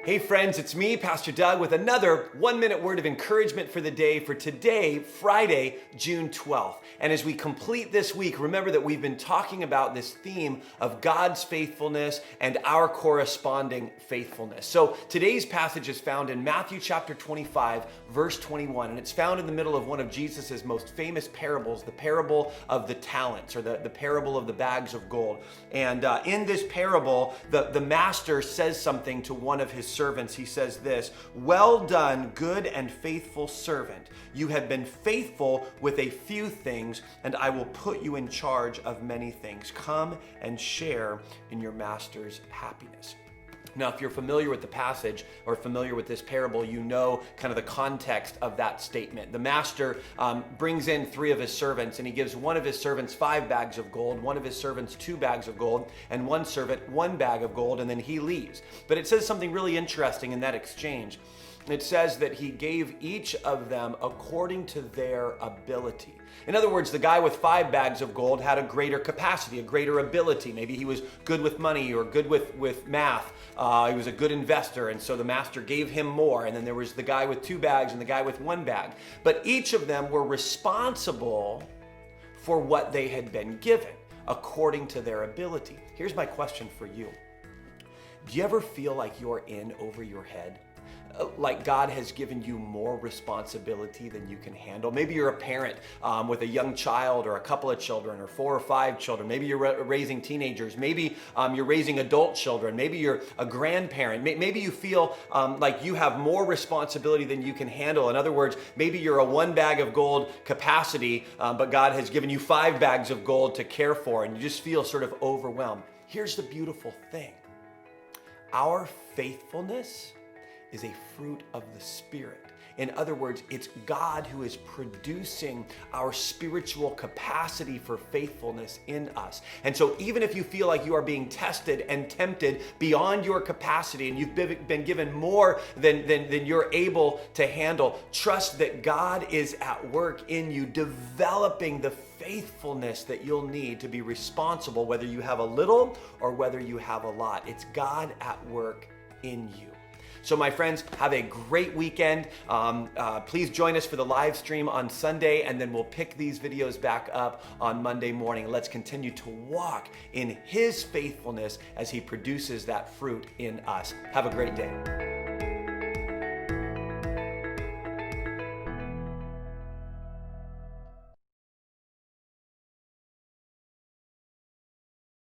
Hey friends, it's me, Pastor Doug, with another 1-minute word of encouragement for the day for today, Friday, June 12th. And as we complete this week, remember that we've been talking about this theme of God's faithfulness and our corresponding faithfulness. So today's passage is found in Matthew chapter 25, verse 21, and it's found in the middle of one of Jesus's most famous parables, the parable of the talents, or the parable of the bags of gold. And in this parable, the master says something to one of his servants. He says this: "Well done, good and faithful servant. You have been faithful with a few things, and I will put you in charge of many things. Come and share in your master's happiness." Now, if you're familiar with the passage or familiar with this parable, you know kind of the context of that statement. The master brings in 3 of his servants, and he gives one of his servants 5 bags of gold, one of his servants 2 bags of gold, and one servant 1 bag of gold, and then he leaves. But it says something really interesting in that exchange. It says that he gave each of them according to their ability. In other words, the guy with 5 bags of gold had a greater capacity, a greater ability. Maybe he was good with money or good with math. He was a good investor, and so the master gave him more. And then there was the guy with 2 bags and the guy with 1 bag. But each of them were responsible for what they had been given according to their ability. Here's my question for you. Do you ever feel like you're in over your head? Like God has given you more responsibility than you can handle? Maybe you're a parent with a young child or a couple of children or 4 or 5 children. Maybe you're raising teenagers. Maybe you're raising adult children. Maybe you're a grandparent. Maybe you feel like you have more responsibility than you can handle. In other words, maybe you're a 1 bag of gold capacity, but God has given you 5 bags of gold to care for, and you just feel sort of overwhelmed. Here's the beautiful thing. Our faithfulness is a fruit of the Spirit. In other words, it's God who is producing our spiritual capacity for faithfulness in us. And so even if you feel like you are being tested and tempted beyond your capacity and you've been given more than you're able to handle, trust that God is at work in you, developing the faithfulness that you'll need to be responsible, whether you have a little or whether you have a lot. It's God at work in you. So my friends, have a great weekend. Please join us for the live stream on Sunday, and then we'll pick these videos back up on Monday morning. Let's continue to walk in His faithfulness as He produces that fruit in us. Have a great day.